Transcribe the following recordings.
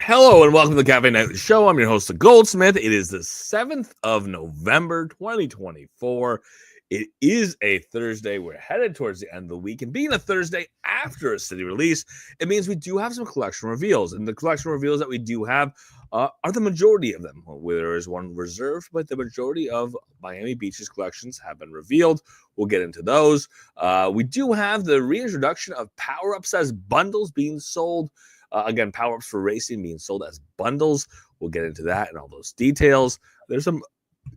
Hello and welcome to the Cafe Nightly Show. I'm your host, The Goldsmith. It is the 7th of November, 2024. It is a Thursday. We're headed towards the end of the week. And being a Thursday after a city release, it means we do have some collection reveals. And the collection reveals that we do have are the majority of them. There is one reserved, but the majority of Miami Beach's collections have been revealed. We'll get into those. We do have the reintroduction of power-ups as bundles being sold. Again, power-ups for racing being sold as bundles. We'll get into that and all those details. There's some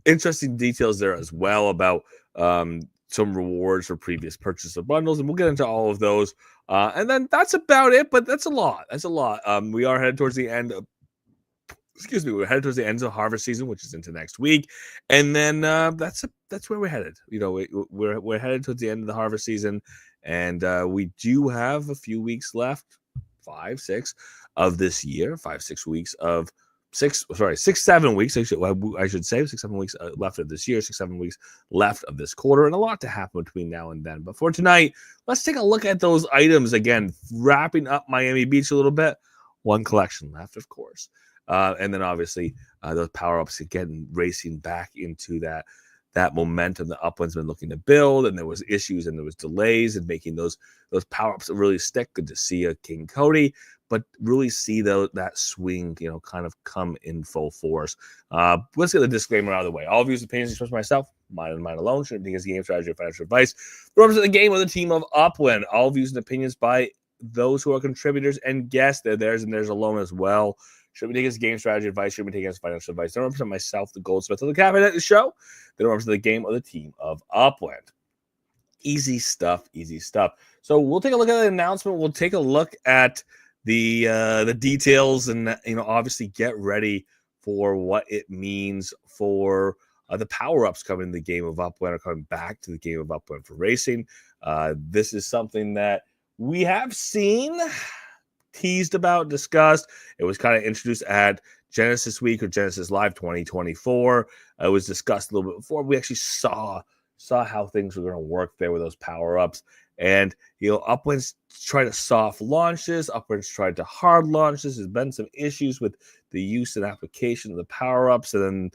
interesting details there as well about some rewards for previous purchase of bundles, and we'll get into all of those. And then that's about it, but that's a lot. That's a lot. We are headed towards the end of we're headed towards the end of harvest season, which is into next week, and then that's where we're headed. You know, we're headed towards the end of the harvest season, and we do have a few weeks left, 6 of this year, 6 weeks of 7 weeks. I should say 6, 7 weeks left of this year, 6, 7 weeks left of this quarter, and a lot to happen between now and then. But for tonight, let's take a look at those items again, wrapping up Miami Beach a little bit. One collection left, of course. And then obviously those power-ups again, racing back into that momentum the Upland's been looking to build, and there was issues and there was delays in making those power-ups really stick. Good to see a King Cody, but really see that swing, kind of come in full force. Let's get the disclaimer out of the way. All views and opinions expressed by myself, mine and mine alone, shouldn't be as game strategy or financial advice. Represent the game of the team of Upland. All views and opinions by those who are contributors and guests, they're theirs and theirs alone as well. Should we take as game strategy advice? Should we take as financial advice? I don't represent myself, the Goldsmith of the Cafe Nightly Show. They don't represent the game of the team of Upland. Easy stuff, easy stuff. So we'll take a look at the announcement. We'll take a look at the details, and obviously get ready for what it means for the power-ups coming in the game of Upland, or coming back to the game of Upland for racing. This is something that we have seen, teased about, discussed. It was kind of introduced at Genesis Week or Genesis Live 2024. It was discussed a little bit before. We actually saw how things were going to work there with those power-ups. And, Upland's tried to soft launch this. Upland's tried to hard launch this. There's been some issues with the use and application of the power-ups. And then,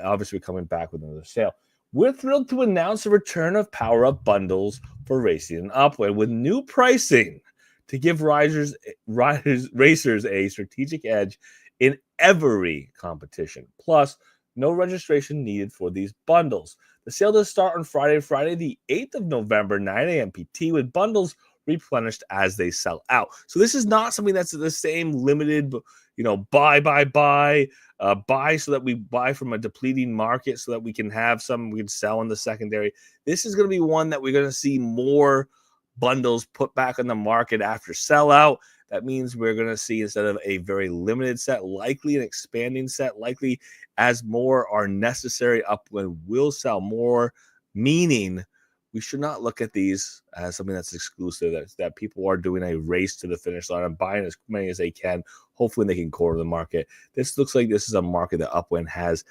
obviously, we're coming back with another sale. We're thrilled to announce the return of power-up bundles for racing in Upland with new pricing to give racers a strategic edge in every competition. Plus, no registration needed for these bundles. The sale does start on Friday the 8th of November, 9 a.m. PT, with bundles replenished as they sell out. So this is not something that's the same limited, buy so that we buy from a depleting market so that we can have some we can sell in the secondary. This is going to be one that we're going to see more bundles put back on the market after sellout. That means we're going to see, instead of a very limited set, likely an expanding set, likely as more are necessary, Upland will sell more, meaning we should not look at these as something that's exclusive, that people are doing a race to the finish line and buying as many as they can. Hopefully they can corner the market. This looks like this is a market that Upland has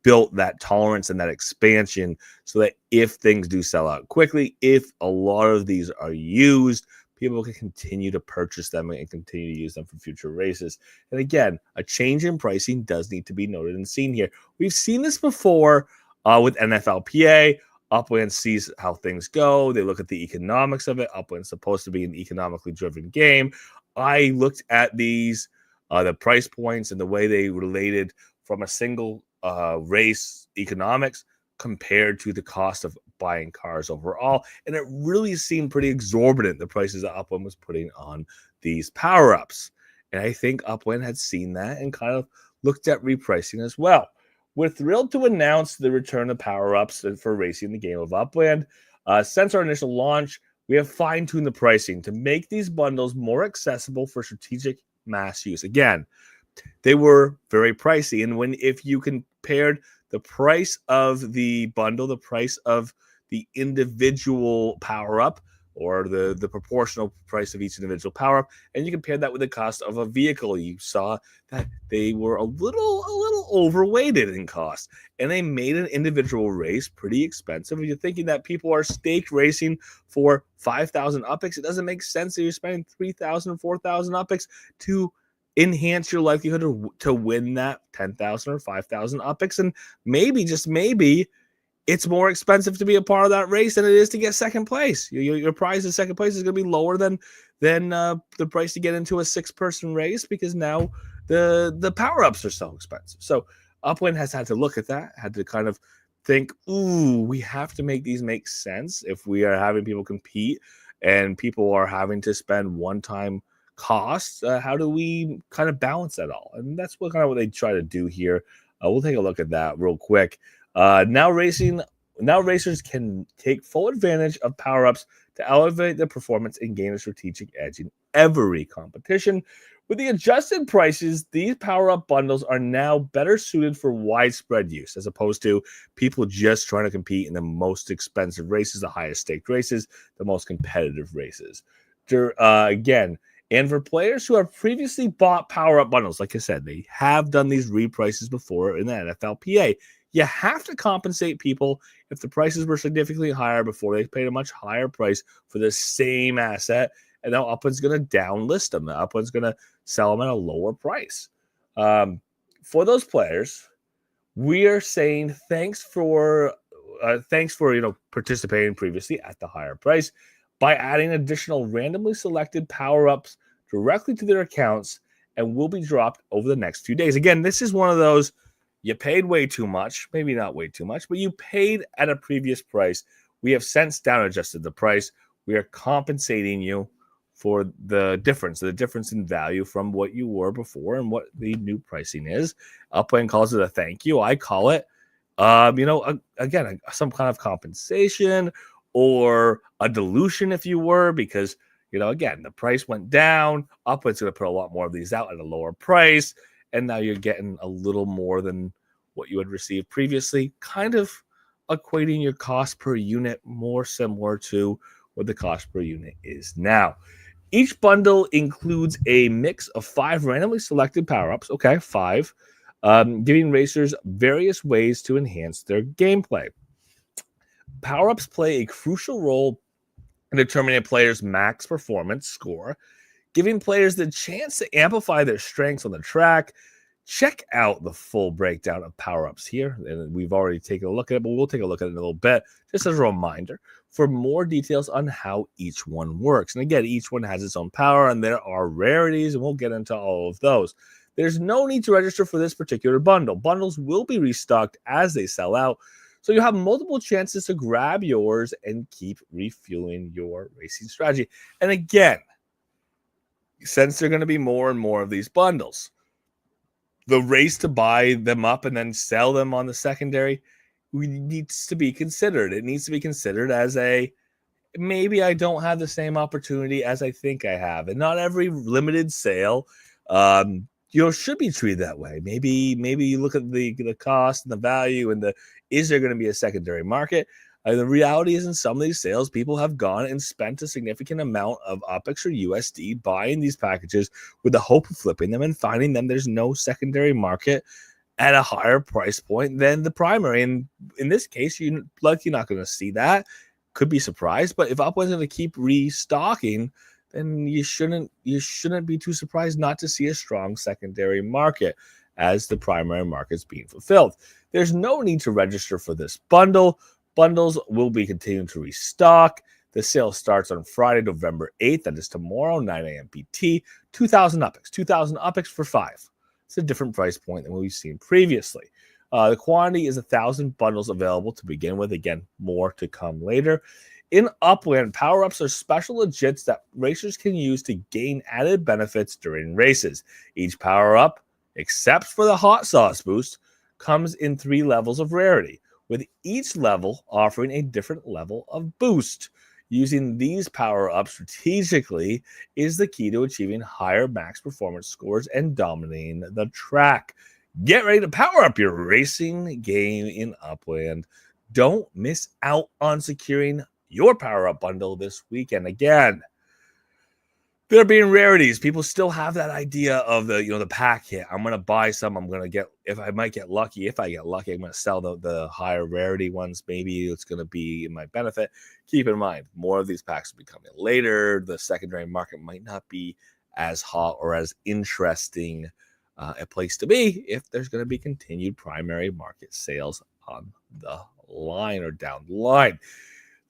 built that tolerance and that expansion so that if things do sell out quickly, if a lot of these are used, people can continue to purchase them and continue to use them for future races. And again, a change in pricing does need to be noted and seen here. We've seen this before with NFLPA. Upland sees how things go. They look at the economics of it. Upland's supposed to be an economically driven game. I looked at these, the price points and the way they related from a single race economics compared to the cost of buying cars overall, and it really seemed pretty exorbitant, the prices that Upland was putting on these power-ups. And I think Upland had seen that and kind of looked at repricing as well. We're thrilled to announce the return of power-ups for racing the game of Upland. Since our initial launch, we have fine-tuned the pricing to make these bundles more accessible for strategic mass use. Again, they were very pricey, and if you compared the price of the bundle, the price of the individual power-up, or the proportional price of each individual power-up, and you compare that with the cost of a vehicle, you saw that they were a little overweighted in cost, and they made an individual race pretty expensive. If you're thinking that people are stake racing for 5,000 UPIX, it doesn't make sense that you're spending 3,000, 4,000 UPIX to enhance your likelihood to win that 10,000 or 5,000 UPX. And maybe, just maybe, it's more expensive to be a part of that race than it is to get second place. Your prize in second place is going to be lower than the price to get into a 6-person race, because now the power-ups are so expensive. So Upwind has had to look at that, had to kind of think, ooh, we have to make these make sense if we are having people compete and people are having to spend one-time costs. How do we kind of balance that all? And that's what they try to do here. We'll take a look at that real quick. Now racers can take full advantage of power-ups to elevate their performance and gain a strategic edge in every competition. With the adjusted prices, these power-up bundles are now better suited for widespread use, as opposed to people just trying to compete in the most expensive races, the highest staked races, the most competitive races. Again, and for players who have previously bought power-up bundles, like I said, they have done these reprices before in the NFLPA. You have to compensate people if the prices were significantly higher before. They paid a much higher price for the same asset, and now Upwind's going to downlist them. Upwind's going to sell them at a lower price. For those players, we are saying thanks for participating previously at the higher price by adding additional randomly selected power-ups directly to their accounts, and will be dropped over the next few days. Again, this is one of those, you paid way too much, maybe not way too much, but you paid at a previous price. We have since down adjusted the price. We are compensating you for the difference in value from what you were before and what the new pricing is. Upwind calls it a thank you. I call it, again, some kind of compensation or a dilution, if you were, because, again, the price went down. Upwind's going to put a lot more of these out at a lower price, and now you're getting a little more than what you had received previously, kind of equating your cost per unit more similar to what the cost per unit is now. Each bundle includes a mix of 5 randomly selected power-ups, 5, giving racers various ways to enhance their gameplay. Power-ups play a crucial role in determining a player's max performance score, giving players the chance to amplify their strengths on the track. Check out the full breakdown of power-ups here. And we've already taken a look at it, but we'll take a look at it in a little bit, just as a reminder, for more details on how each one works. And again, each one has its own power, and there are rarities, and we'll get into all of those. There's no need to register for this particular bundle. Bundles will be restocked as they sell out, so you have multiple chances to grab yours and keep refueling your racing strategy. And again, since there are going to be more and more of these bundles, the race to buy them up and then sell them on the secondary needs to be considered. It needs to be considered as maybe I don't have the same opportunity as I think I have. And not every limited sale, should be treated that way. Maybe you look at the cost and the value and is there going to be a secondary market? The reality is, in some of these sales, people have gone and spent a significant amount of UPX or USD buying these packages with the hope of flipping them and finding them there's no secondary market at a higher price point than the primary. And in this case, you're likely not going to see that. Could be surprised, but if Upwind's going to keep restocking, then you shouldn't be too surprised not to see a strong secondary market as the primary market's being fulfilled. There's no need to register for this bundle. Bundles will be continuing to restock. The sale starts on Friday, November 8th. That is tomorrow, 9 a.m. PT. 2,000 UPX. 2,000 UPX for 5. It's a different price point than what we've seen previously. The quantity is 1,000 bundles available to begin with. Again, more to come later. In Upwind, power-ups are special legits that racers can use to gain added benefits during races. Each power-up, except for the hot sauce boost, comes in 3 levels of rarity, with each level offering a different level of boost. Using these power-ups strategically is the key to achieving higher max performance scores and dominating the track. Get ready to power up your racing game in Upwind. Don't miss out on securing your power-up bundle this weekend. Again, there being rarities. People still have that idea of the pack hit. I'm going to buy some. I'm going to get, if I get lucky, I'm going to sell the higher rarity ones. Maybe it's going to be in my benefit. Keep in mind, more of these packs will be coming later. The secondary market might not be as hot or as interesting a place to be if there's going to be continued primary market sales on the line or down the line.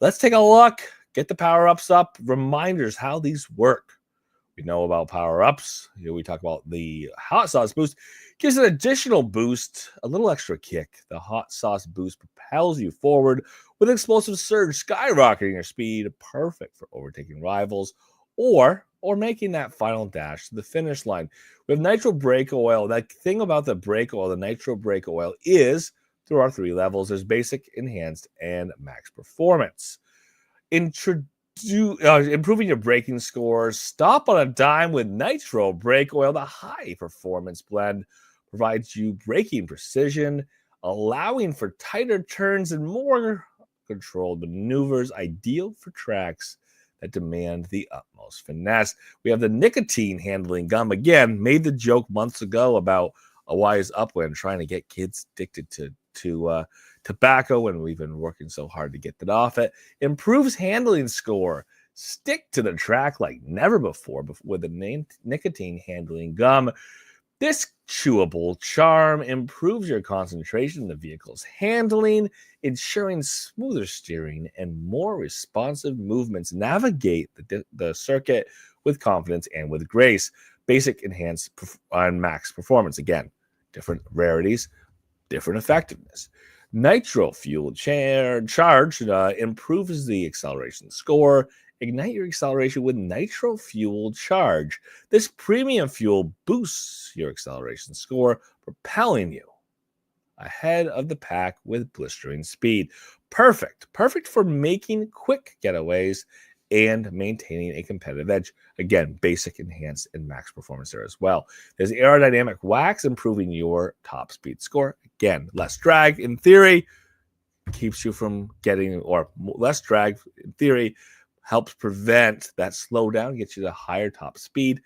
Let's take a look, get the power-ups up, reminders how these work. We know about power-ups. We talk about the hot sauce boost. Gives an additional boost, a little extra kick. The hot sauce boost propels you forward with an explosive surge, skyrocketing your speed, perfect for overtaking rivals or making that final dash to the finish line. With nitro brake oil, that thing about the brake oil, the nitro brake oil, is through our 3 levels. There's basic, enhanced, and max performance. Improving your braking scores. Stop on a dime with nitro brake oil. The high performance blend provides you braking precision, allowing for tighter turns and more controlled maneuvers, ideal for tracks that demand the utmost finesse. We have the nicotine handling gum. Again, made the joke months ago about why is Upland trying to get kids addicted to tobacco, and we've been working so hard to get that off it. Improves handling score. Stick to the track like never before with the nicotine handling gum. This chewable charm improves your concentration in the vehicle's handling, ensuring smoother steering and more responsive movements. Navigate the circuit with confidence and with grace. Basic, enhanced, and max performance. Again, different rarities, different effectiveness. Nitro fuel charge improves the acceleration score. Ignite your acceleration with nitro fuel charge. This premium fuel boosts your acceleration score, propelling you ahead of the pack with blistering speed. Perfect for making quick getaways and maintaining a competitive edge. Again, basic, enhanced, and max performance there as well. There's aerodynamic wax, improving your top speed score. Again, less drag in theory keeps you from getting, or less drag in theory helps prevent that slowdown, gets you to higher top speed.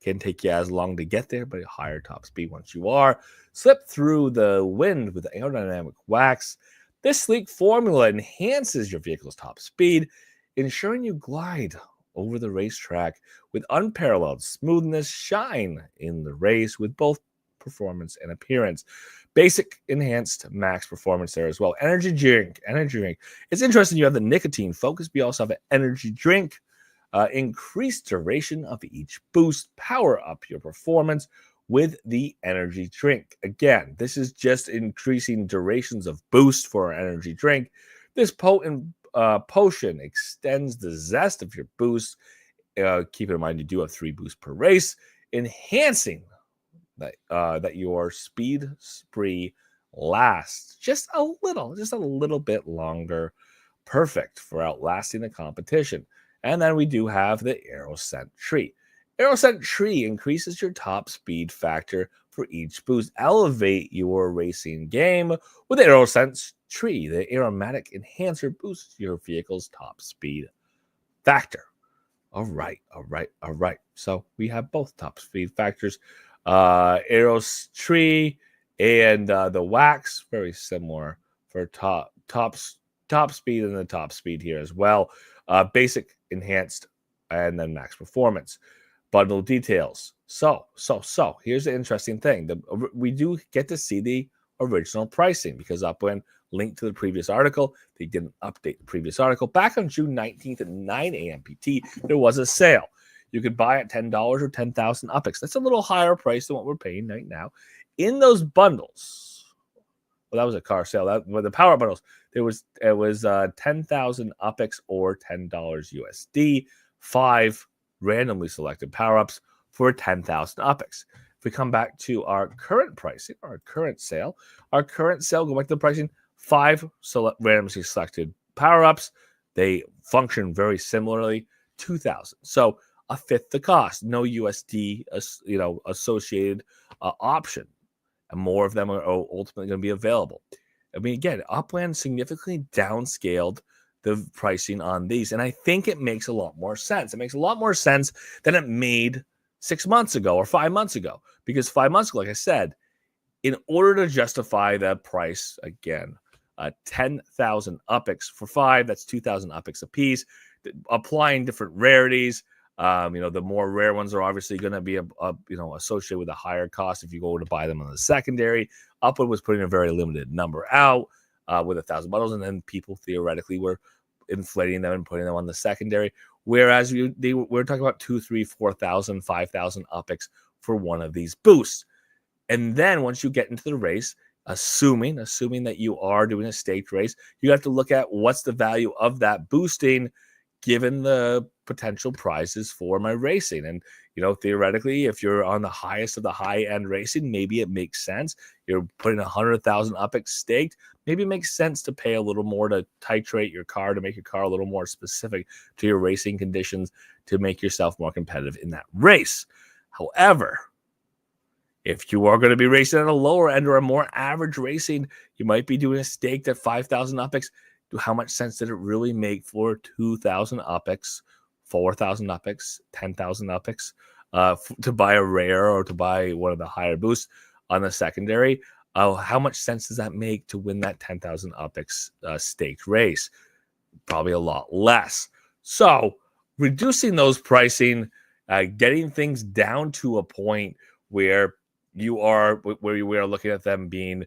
Can take you as long to get there, but a higher top speed once you are. Slip through the wind with the aerodynamic wax. This sleek formula enhances your vehicle's top speed, ensuring you glide over the racetrack with unparalleled smoothness. Shine in the race with both performance and appearance. Basic, enhanced, max performance there as well. Energy drink. It's interesting you have the nicotine focus, but you also have an energy drink. Increased duration of each boost. Power up your performance with the energy drink. Again, this is just increasing durations of boost for our energy drink. This potent potion extends the zest of your boost. Keep in mind, you do have 3 boosts per race, enhancing that your speed spree lasts just a little bit longer. Perfect for outlasting the competition. And then we do have the Aeroscent Tree. Aeroscent Tree increases your top speed factor for each boost. Elevate your racing game with Aeroscent Tree. The aromatic enhancer boosts your vehicle's top speed factor. All right. So we have both top speed factors. Aeros Tree and the wax, very similar for top speed and the top speed here as well. Basic, enhanced, and then max performance. Bundle details. So here's the interesting thing. We do get to see the original pricing because Upland linked to the previous article. They didn't update the previous article. Back on June 19th at 9 a.m. PT, there was a sale. You could buy at $10 or 10,000 UPEX. That's a little higher price than what we're paying right now. In those bundles, well, that was a car sale. With the power bundles, it was 10,000 UPEX or $10 USD. 5 randomly selected power-ups for 10,000 UPEX. If we come back to our current pricing, our current sale, go back to the pricing, 5 randomly selected power-ups. They function very similarly, 2,000. So a fifth the cost, no USD, associated option, and more of them are ultimately going to be available. I mean, again, Upland significantly downscaled the pricing on these, and I think it makes a lot more sense. It makes a lot more sense than it made 6 months ago or 5 months ago, because 5 months ago, like I said, in order to justify that price, again, 10,000 UPEX for 5, that's 2,000 UPEX a piece, applying different rarities. The more rare ones are obviously going to be associated with a higher cost if you go to buy them on the secondary. Upland was putting a very limited number out with 1,000 bundles, and then people theoretically were inflating them and putting them on the secondary. Whereas we're talking about 2, 3, 4,000, 5,000 UPIX for one of these boosts. And then once you get into the race, assuming that you are doing a staked race, you have to look at what's the value of that boosting given the potential prizes for my racing. And, theoretically, if you're on the highest of the high-end racing, maybe it makes sense. You're putting 100,000 UPIX staked. Maybe it makes sense to pay a little more to titrate your car, to make your car a little more specific to your racing conditions, to make yourself more competitive in that race. However, if you are going to be racing at a lower end or a more average racing, you might be doing a staked at 5,000 UPIX. How much sense did it really make for 2,000 UPIX, 4,000 UPIX, 10,000 UPIX to buy a rare or to buy one of the higher boosts on the secondary? How much sense does that make to win that 10,000 UPIX staked race? Probably a lot less. So reducing those pricing, getting things down to a point where we are looking at them being,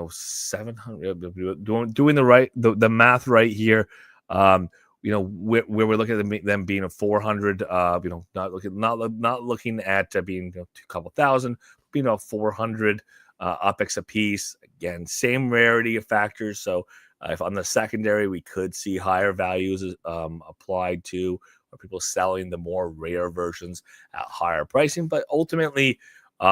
700, doing the math right here. Where we're looking at them being a 400, not looking at being a couple thousand, being a 400 UPIX a piece. Again, same rarity of factors. So if on the secondary, we could see higher values applied to, or people selling the more rare versions at higher pricing. But ultimately,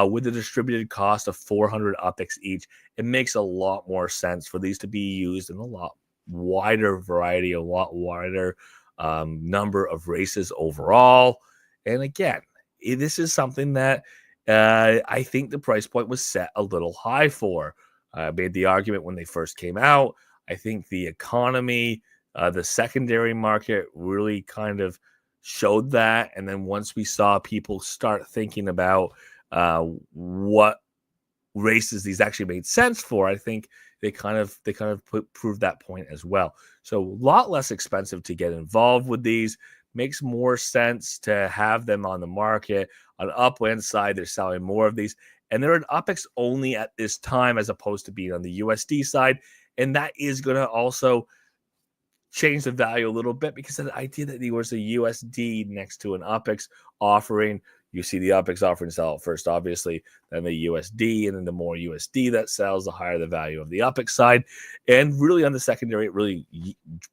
with the distributed cost of 400 UPIX each, it makes a lot more sense for these to be used in a lot wider variety, a lot wider number of races overall. And again, this is something that I think the price point was set a little high for. I made the argument when they first came out. I think the economy, the secondary market really kind of showed that. And then once we saw people start thinking about what races these actually made sense for, I think they kind of proved that point as well. So a lot less expensive to get involved with these. Makes more sense to have them on the market. On Upland side, they're selling more of these, and they're an UPIX only at this time as opposed to being on the USD side. And that is going to also change the value a little bit, because of the idea that there was a USD next to an UPIX offering. You see the UPIX offering sell out first, obviously, then the USD, and then the more USD that sells, the higher the value of the UPIX side. And really on the secondary, it really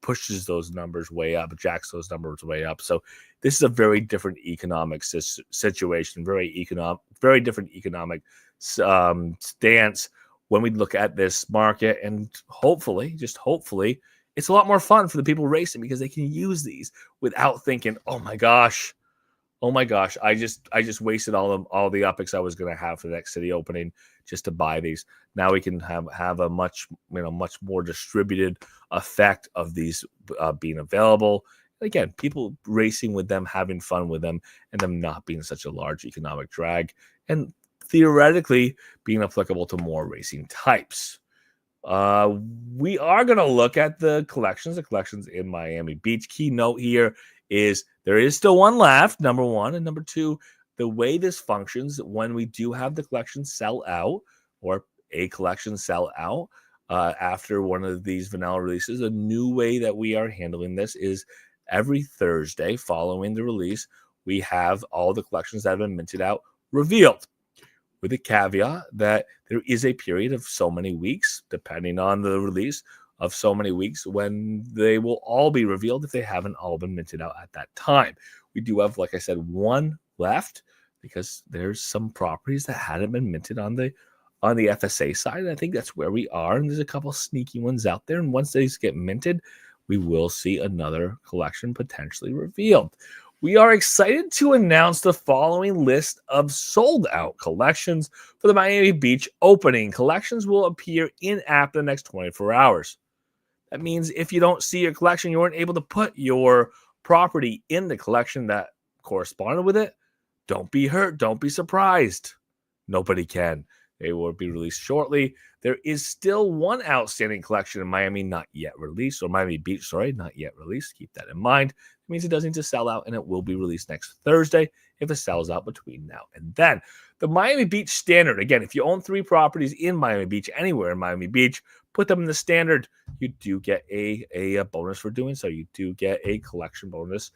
pushes those numbers way up, jacks those numbers way up. So this is a very different economic situation, very different economic stance when we look at this market. And hopefully, it's a lot more fun for the people racing, because they can use these without thinking, oh my gosh, I just wasted all the UPIX I was going to have for the next city opening just to buy these. Now we can have a much more distributed effect of these being available. Again, people racing with them, having fun with them, and them not being such a large economic drag, and theoretically being applicable to more racing types. We are going to look at the collections in Miami Beach. Key note here is there is still one left, number one. And number two, the way this functions, when we do have the collection sell out, or a collection sell out after one of these vanilla releases, a new way that we are handling this is every Thursday following the release, we have all the collections that have been minted out revealed, with a caveat that there is a period of so many weeks, depending on the release, of so many weeks when they will all be revealed if they haven't all been minted out at that time. We do have, like I said, one left, because there's some properties that hadn't been minted on the FSA side. And I think that's where we are. And there's a couple sneaky ones out there. And once these get minted, we will see another collection potentially revealed. We are excited to announce the following list of sold out collections for the Miami Beach opening. Collections will appear in-app the next 24 hours. That means if you don't see your collection, you weren't able to put your property in the collection that corresponded with it, don't be hurt. Don't be surprised. Nobody can. They will be released shortly. There is still one outstanding collection in Miami not yet released, or Miami Beach, sorry, not yet released. Keep that in mind. It means it does need to sell out, and it will be released next Thursday if it sells out between now and then. The Miami Beach Standard, again, if you own 3 properties in Miami Beach, anywhere in Miami Beach, put them in the standard. You do get a bonus for doing so. You do get a collection bonus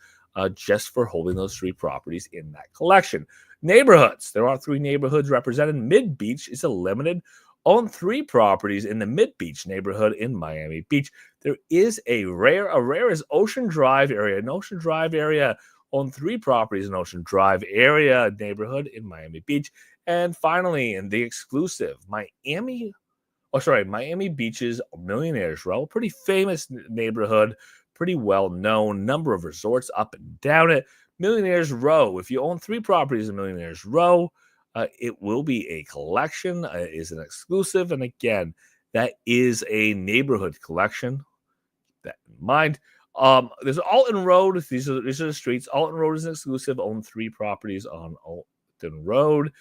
just for holding those 3 properties in that collection. Neighborhoods. There are 3 neighborhoods represented. Mid Beach is a limited. Own 3 properties in the Mid Beach neighborhood in Miami Beach. There is a rare. A rare is Ocean Drive area. An Ocean Drive area. Own 3 properties in Ocean Drive area neighborhood in Miami Beach. And finally, in the exclusive Miami Beach's Millionaires Row. Pretty famous neighborhood, pretty well known. Number of resorts up and down it. Millionaires Row. If you own 3 properties in Millionaires Row, it will be a collection. It is an exclusive. And again, that is a neighborhood collection. Keep that in mind. There's Alton Road. These are the streets. Alton Road is an exclusive. Own 3 properties on Alton Road.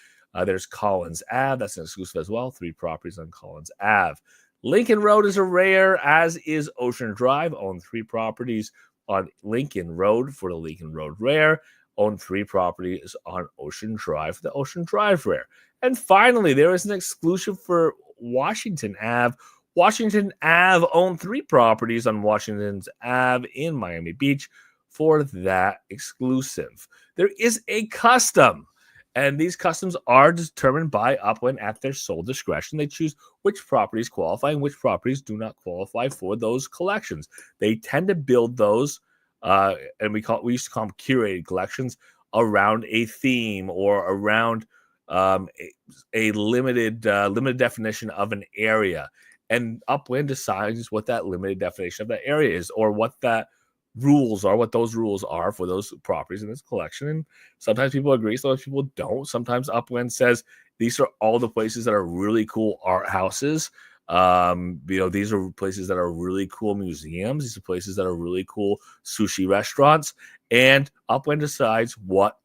There's Collins Ave. That's an exclusive as well. 3 properties on Collins Ave. Lincoln Road is a rare, as is Ocean Drive. Own 3 properties on Lincoln Road for the Lincoln Road Rare. Own 3 properties on Ocean Drive, the Ocean Drive Rare. And finally, there is an exclusive for Washington Ave. Washington Ave own 3 properties on Washington's Ave in Miami Beach for that exclusive. There is a custom, and these customs are determined by Upland at their sole discretion. They choose which properties qualify and which properties do not qualify for those collections. They tend to build those, and we used to call them curated collections, around a theme or around a limited definition of an area. And Upland decides what that limited definition of that area is, or what that rules are, what those rules are for those properties in this collection. And sometimes people agree, sometimes people don't. Sometimes Upland says these are all the places that are really cool art houses. These are places that are really cool museums. These are places that are really cool sushi restaurants. And Upland decides what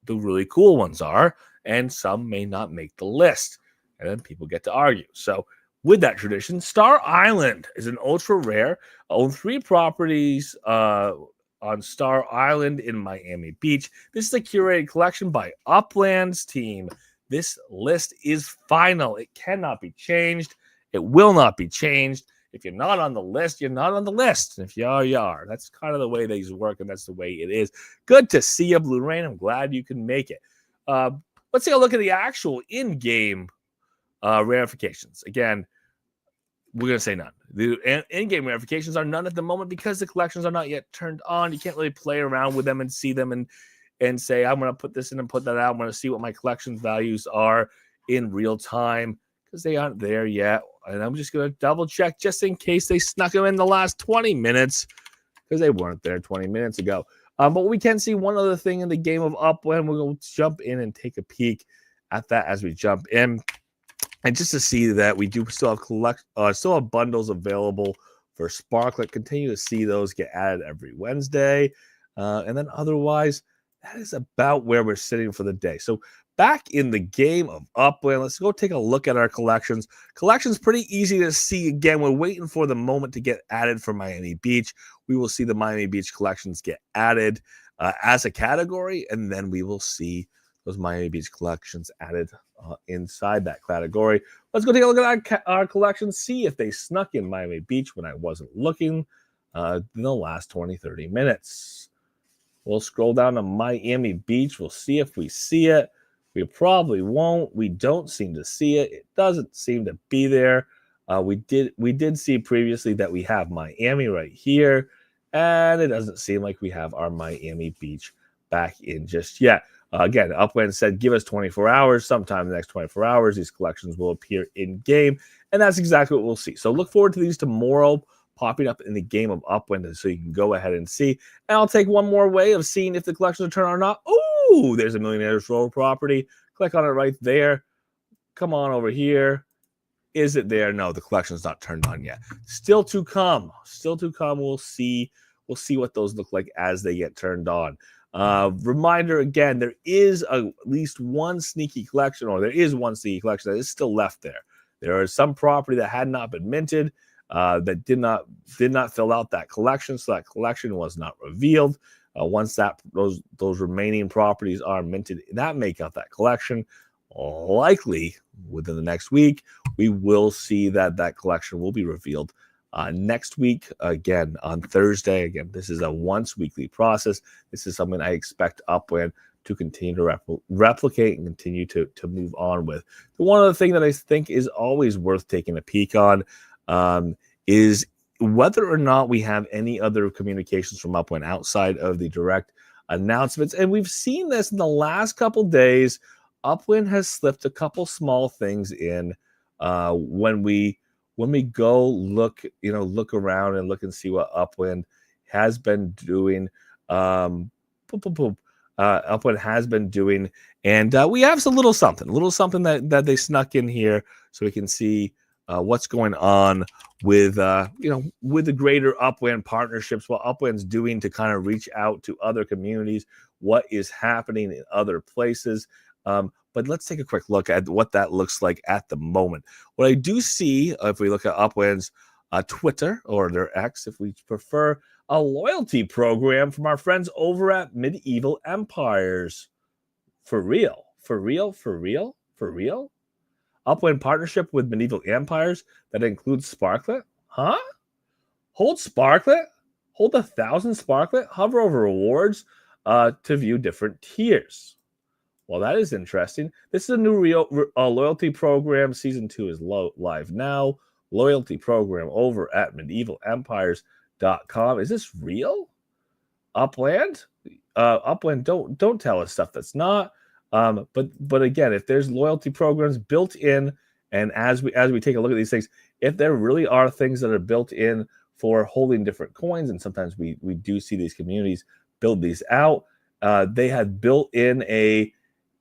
the really cool ones are, and some may not make the list. And then people get to argue. So with that tradition, Star Island is an ultra rare. Own 3 properties on Star Island in Miami Beach. This is a curated collection by Upland's team. This list is final. It cannot be changed. It will not be changed. If you're not on the list, you're not on the list. And if you are, you are. That's kind of the way these work, and that's the way it is. Good to see you, Blue Rain. I'm glad you can make it. Let's take a look at the actual in-game rarifications. Again, we're going to say none. The in-game rarifications are none at the moment because the collections are not yet turned on. You can't really play around with them and see them and say, I'm going to put this in and put that out. I'm going to see what my collection values are in real time because they aren't there yet. And I'm just going to double check just in case they snuck them in the last 20 minutes because they weren't there 20 minutes ago. But we can see one other thing in the game of Upland. We're going to jump in and take a peek at that as we jump in. And just to see that we do still have bundles available for Sparklet. Continue to see those get added every Wednesday. And then otherwise, that is about where we're sitting for the day. So back in the game of Upland, let's go take a look at our collections. Collections pretty easy to see. Again, we're waiting for the moment to get added for Miami Beach. We will see the Miami Beach collections get added as a category, and then we will see those Miami Beach collections added inside that category. Let's go take a look at our collections, see if they snuck in Miami Beach when I wasn't looking in the last 20-30 minutes. We'll scroll down to Miami Beach. We'll see if we see it. We probably won't. We don't seem to see it. It doesn't seem to be there. We did see previously that we have Miami right here, and it doesn't seem like we have our Miami Beach back in just yet. Again, Upland said, give us 24 hours. Sometime in the next 24 hours, these collections will appear in-game, and that's exactly what we'll see. So look forward to these tomorrow popping up in the game of Upland so you can go ahead and see. And I'll take one more way of seeing if the collections are turned on or not. Ooh, there's a Millionaires Row property. Click on it right there. Come on over here. Is it there? No, the collection's not turned on yet. Still to come. Still to come. We'll see what those look like as they get turned on. Reminder again, there is at least one sneaky collection, or there is one sneaky collection that is still left there. There is some property that had not been minted. that did not fill out that collection, so that collection was not revealed. Once those remaining properties are minted that make up that collection, likely within the next week, we will see that collection will be revealed next week, again on Thursday. Again, this is a once weekly process. This is something I expect Upland to continue to replicate and continue to move on with. One other thing that I think is always worth taking a peek on is whether or not we have any other communications from Upland outside of the direct announcements. And we've seen this in the last couple days. Upland has slipped a couple small things in when we go look around and look and see what Upland has been doing. Upland has been doing, and we have a little something that they snuck in here so we can see what's going on with the greater Upland partnerships, what Upland's doing to kind of reach out to other communities, what is happening in other places. But let's take a quick look at what that looks like at the moment. What I do see, if we look at Upland's Twitter, or their X, if we prefer, a loyalty program from our friends over at Medieval Empires. For real? Upland partnership with Medieval Empires that includes Sparklet? Huh? Hold Sparklet? Hold 1,000 Sparklet? Hover over rewards to view different tiers. Well, that is interesting. This is a new loyalty program. Season 2 is live now. Loyalty program over at medievalempires.com. Is this real? Upland? Upland, don't tell us stuff that's not. But again, if there's loyalty programs built in, and as we take a look at these things, if there really are things that are built in for holding different coins, and sometimes we do see these communities build these out, they had built in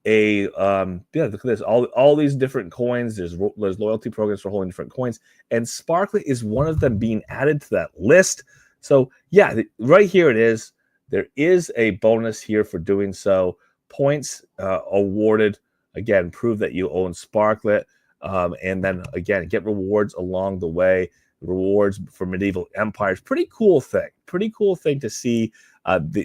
look at this, all these different coins. There's loyalty programs for holding different coins, and Sparklet is one of them being added to that list. So yeah, right here it is. There is a bonus here for doing so. Points awarded, again, prove that you own Sparklet, and then again get rewards along the way. Rewards for Medieval Empires. Pretty cool thing to see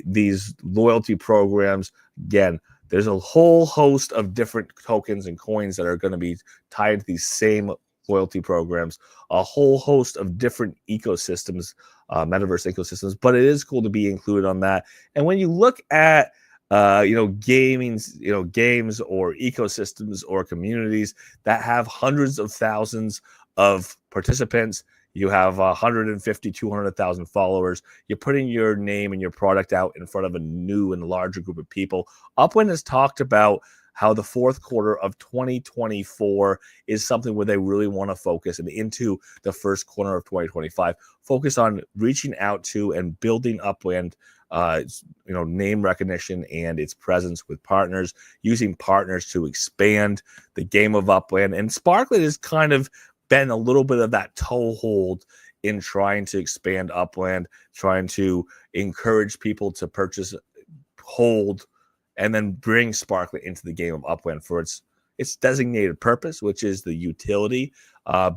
these loyalty programs. Again, there's a whole host of different tokens and coins that are going to be tied to these same loyalty programs, a whole host of different ecosystems, metaverse ecosystems, but it is cool to be included on that. And when you look at games or ecosystems or communities that have hundreds of thousands of participants, you have 150, 200,000 followers. You're putting your name and your product out in front of a new and larger group of people. Upland has talked about how the fourth quarter of 2024 is something where they really want to focus, and into the first quarter of 2025, focus on reaching out to and building Upland name recognition and its presence with partners, using partners to expand the game of Upland. And Sparklet has kind of been a little bit of that toehold in trying to expand Upland, trying to encourage people to purchase, hold, and then bring Sparklet into the game of Upland for its designated purpose, which is the utility.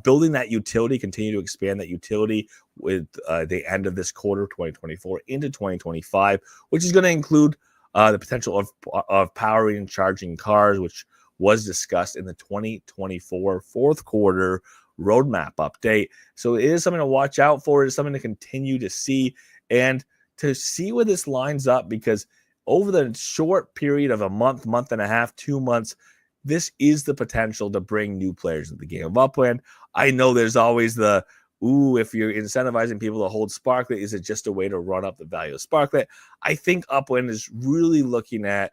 Building that utility, continue to expand that utility with the end of this quarter, 2024, into 2025, which is going to include the potential of powering and charging cars, which was discussed in the 2024 fourth quarter roadmap update. So it is something to watch out for. It is something to continue to see and to see where this lines up, because over the short period of a month and a half, 2 months, this is the potential to bring new players into the game of Upland. I know there's always if you're incentivizing people to hold Sparklet, is it just a way to run up the value of Sparklet? I think Upland is really looking at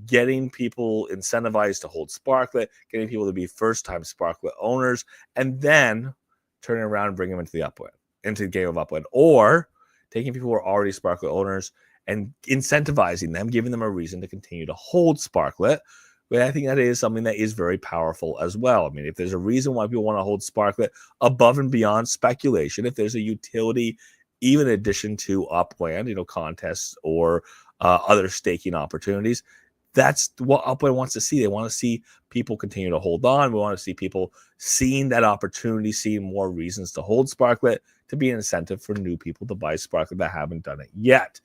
getting people incentivized to hold Sparklet, getting people to be first-time Sparklet owners, and then turning around and bringing them into the game of Upland, or taking people who are already Sparklet owners and incentivizing them, giving them a reason to continue to hold Sparklet. But I think that is something that is very powerful as well. I mean, if there's a reason why people want to hold Sparklet above and beyond speculation, if there's a utility, even in addition to Upland, contests or other staking opportunities, that's what Upland wants to see. They want to see people continue to hold on. We want to see people seeing that opportunity, seeing more reasons to hold Sparklet, to be an incentive for new people to buy Sparklet that haven't done it yet.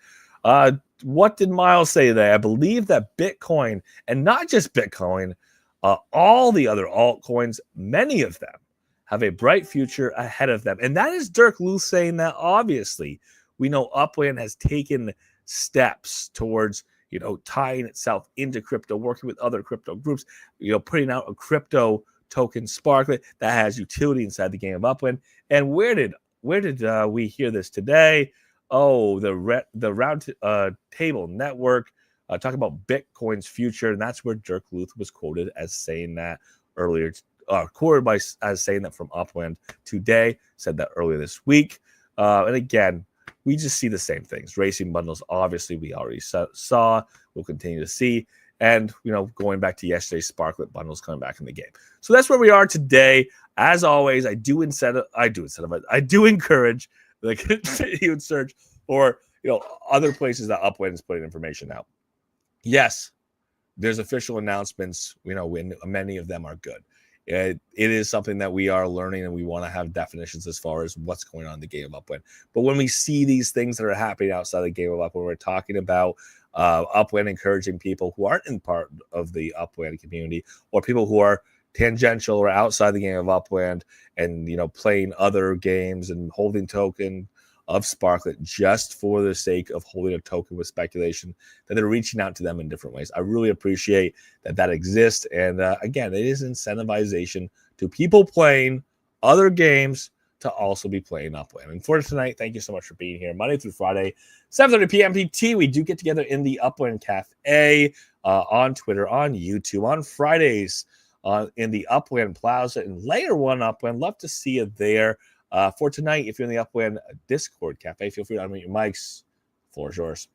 What did Miles say today? I believe that Bitcoin, and not just Bitcoin, all the other altcoins, many of them have a bright future ahead of them. And that is Dirk Luth saying that. Obviously, we know Upland has taken steps towards, tying itself into crypto, working with other crypto groups, putting out a crypto token Sparklet that has utility inside the game of Upland. And where did we hear this today? Oh, the round table network talking about Bitcoin's future, and that's where Dirk Luth was quoted as saying that earlier, quoted as saying that from Upland today, said that earlier this week. And again, we just see the same things. Racing bundles, obviously, we already saw. We'll continue to see. And, going back to yesterday's Sparklet bundles coming back in the game. So that's where we are today. As always, I do encourage the continued search or, other places that Upland is putting information out. Yes, there's official announcements, when many of them are good. It is something that we are learning, and we want to have definitions as far as what's going on in the game of Upland. But when we see these things that are happening outside the game of Upland, we're talking about Upland encouraging people who aren't in part of the Upland community, or people who are tangential or outside the game of Upland and, playing other games and holding token of Sparklet just for the sake of holding a token with speculation, that they're reaching out to them in different ways. I really appreciate that exists. And again, it is incentivization to people playing other games to also be playing Upland. And for tonight, thank you so much for being here. Monday through Friday, 7:30 p.m. PT. We do get together in the Upland Cafe on Twitter, on YouTube, on Fridays in the Upland Plaza and Layer 1 Upland. Love to see you there. For tonight, if you're in the Upland Discord Cafe, feel free to unmute your mics. The floor is yours.